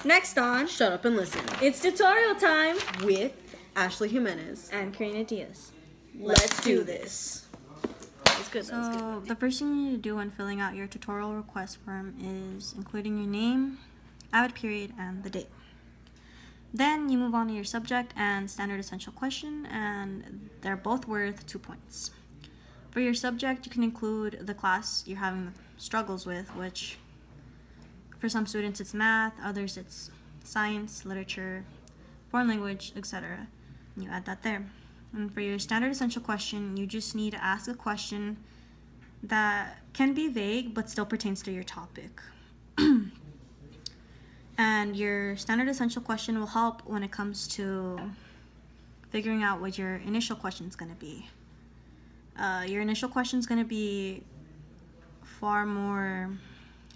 Next on, Shut up and listen it's tutorial time with Ashley Jimenez. and Karina Diaz. Let's do this. That was good. So the first thing you need to do when filling out your tutorial request form is including your name, avid period, and the date. Then you move on to your subject and standard essential question, and they're both worth 2 points. For your subject, you can include the class you're having struggles with, which for some students it's math, others it's science, literature, foreign language, etc. You add that there. And for your standard essential question, you just need to ask a question that can be vague but still pertains to your topic. And your standard essential question will help when it comes to figuring out what your initial question is going to be. Your initial question is going to be far more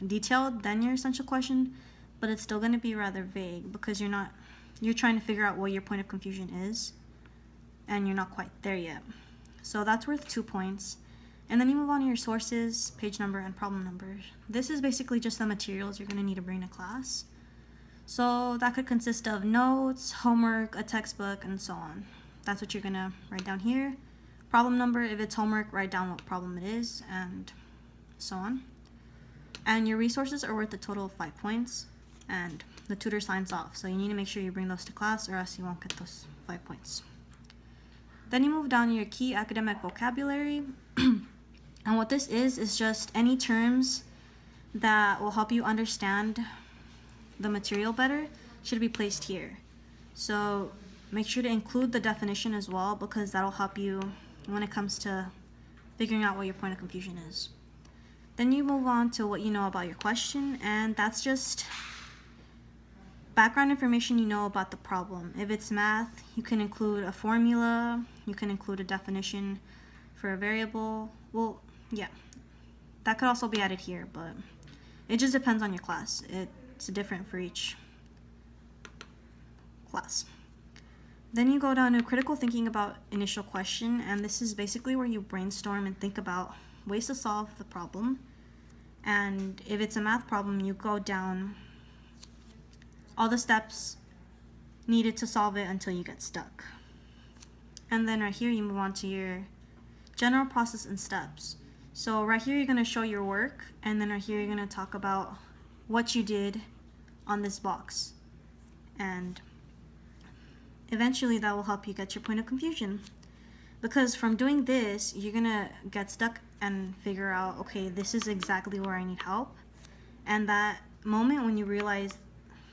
detailed than your essential question, but it's still going to be rather vague because you're trying to figure out what your point of confusion is, and you're not quite there yet. So that's worth 2 points. And then you move on to your sources, page number, and problem number. This is basically just the materials you're going to need to bring to class. So that could consist of notes, homework, a textbook, and so on. That's what you're going to write down here. Problem number, if it's homework, write down what problem it is, and so on. And your resources are worth a total of 5 points, and the tutor signs off. So you need to make sure you bring those to class, or else you won't get those 5 points. Then you move down to your key academic vocabulary. And what this is just any terms that will help you understand the material better should be placed here. So make sure to include the definition as well, because that'll help you when it comes to figuring out what your point of confusion is. Then you move on to what you know about your question, and that's just background information you know about the problem. If it's math, you can include a formula, you can include a definition for a variable. Well, yeah, that could also be added here, but it just depends on your class. It's different for each class. Then you go down to critical thinking about initial question, and this is basically where you brainstorm and think about ways to solve the problem. And if it's a math problem, you go down all the steps needed to solve it until you get stuck. And then right here you move on to your general process and steps. So right here you're going to show your work, and then right here you're going to talk about what you did on this box. And eventually that will help you get your point of confusion. Because from doing this, you're going to get stuck and figure out, okay, this is exactly where I need help. And that moment when you realize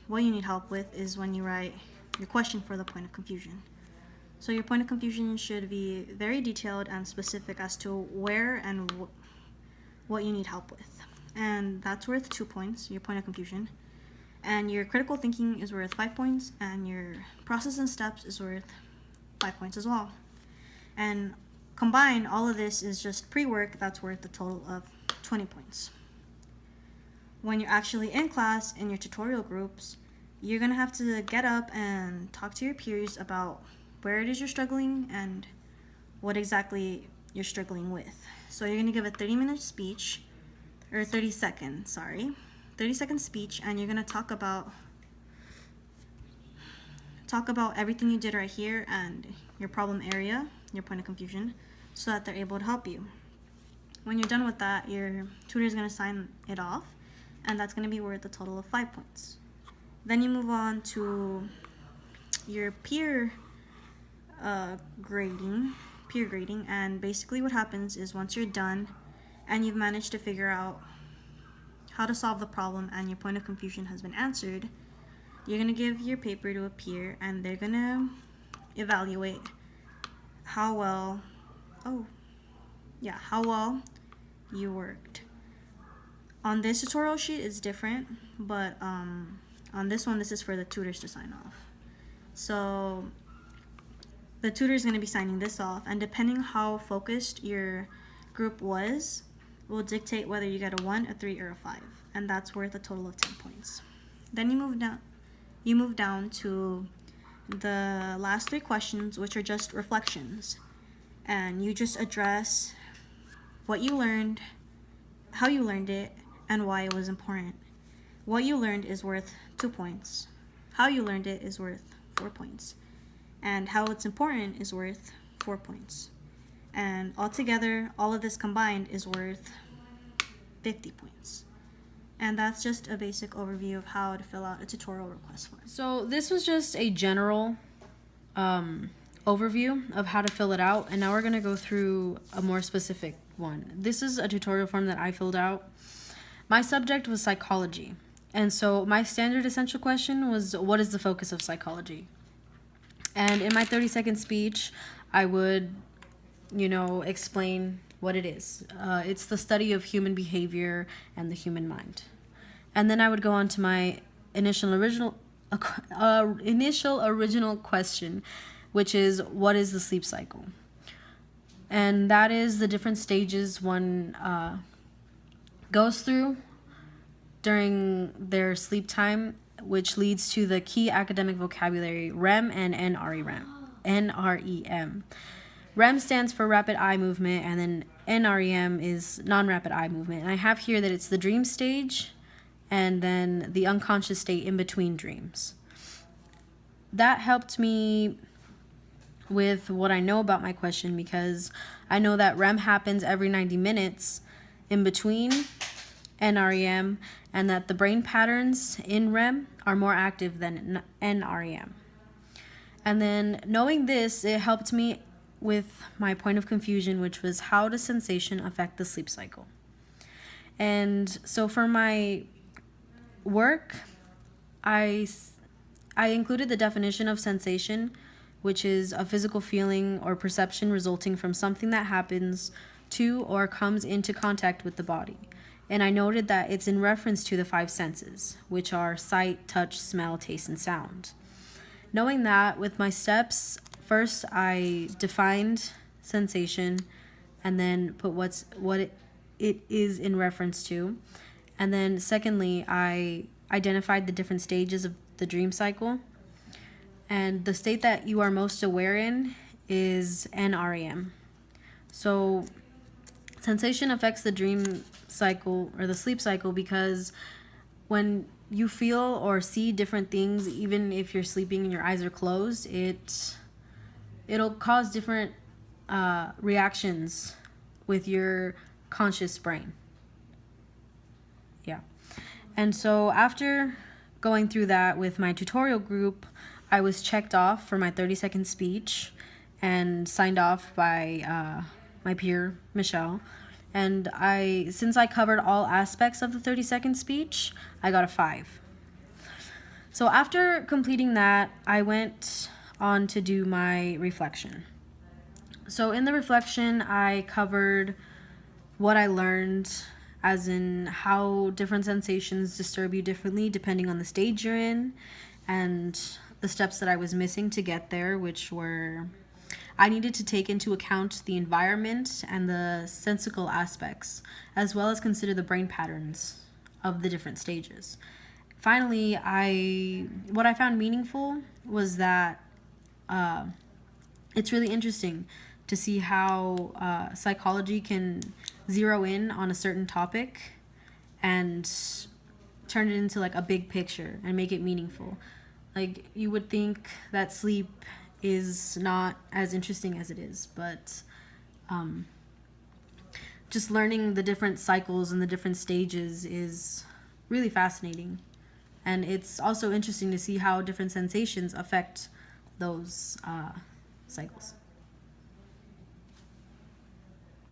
what you need help with is when you write your question for the point of confusion. So your point of confusion should be very detailed and specific as to where and what you need help with. And that's worth 2 points, your point of confusion. And your critical thinking is worth 5 points, and your process and steps is worth 5 points as well. And combined, all of this is just pre-work that's worth a total of 20 points. When you're actually in class in your tutorial groups, you're going to have to get up and talk to your peers about where it is you're struggling and what exactly you're struggling with. So you're going to give a 30-minute speech, or 30-second speech, and you're going to talk about everything you did right here and your problem area, your point of confusion, so that they're able to help you. When you're done with that, your tutor is going to sign it off, and that's going to be worth a total of 5 points. Then you move on to your peer grading, and basically what happens is once you're done and you've managed to figure out how to solve the problem and your point of confusion has been answered, you're going to give your paper to a peer, and they're going to evaluate how well you worked. On this tutorial sheet it's different, but on this one, this is for the tutors to sign off. So the tutor is going to be signing this off, and depending how focused your group was, will dictate whether you get a 1, a 3, or a 5, and that's worth a total of 10 points. Then you move down to the last 3 questions, which are just reflections, and you just address what you learned, how you learned it, and why it was important. what you learned is worth 2 points. How you learned it is worth 4 points. And how it's important is worth 4 points. And altogether, all of this combined is worth 50 points. And that's just a basic overview of how to fill out a tutorial request form. So this was just a general overview of how to fill it out, and now we're going to go through a more specific one. This is a tutorial form that I filled out. My subject was psychology, and so my standard essential question was, what is the focus of psychology? And in my 30-second speech, I would, explain what it is. It's the study of human behavior and the human mind. And then I would go on to my initial original question, which is, what is the sleep cycle? And that is the different stages one goes through during their sleep time, which leads to the key academic vocabulary REM and NREM. REM stands for rapid eye movement, and then NREM is non-rapid eye movement. And I have here that it's the dream stage and then the unconscious state in between dreams. That helped me with what I know about my question, because I know that REM happens every 90 minutes in between NREM, and that the brain patterns in REM are more active than NREM. And then knowing this, it helped me with my point of confusion, which was, how does sensation affect the sleep cycle? And so for my work, I included the definition of sensation, which is a physical feeling or perception resulting from something that happens to or comes into contact with the body. And I noted that it's in reference to the 5 senses, which are sight, touch, smell, taste, and sound. Knowing that, with my steps, first I defined sensation and then put what it is in reference to. And then secondly, I identified the different stages of the dream cycle. And the state that you are most aware in is NREM. So sensation affects the dream cycle or the sleep cycle because when you feel or see different things, even if you're sleeping and your eyes are closed, it'll cause different reactions with your conscious brain. Yeah. And so after going through that with my tutorial group, I was checked off for my 30-second speech and signed off by my peer, Michelle. And since I covered all aspects of the 30-second speech, I got a 5. So after completing that, I went on to do my reflection. So in the reflection, I covered what I learned, as in how different sensations disturb you differently depending on the stage you're in, and the steps that I was missing to get there, which were, I needed to take into account the environment and the sensical aspects, as well as consider the brain patterns of the different stages. Finally, what I found meaningful was that it's really interesting to see how psychology can zero in on a certain topic and turn it into like a big picture and make it meaningful. Like, you would think that sleep is not as interesting as it is, but just learning the different cycles and the different stages is really fascinating. And it's also interesting to see how different sensations affect those cycles.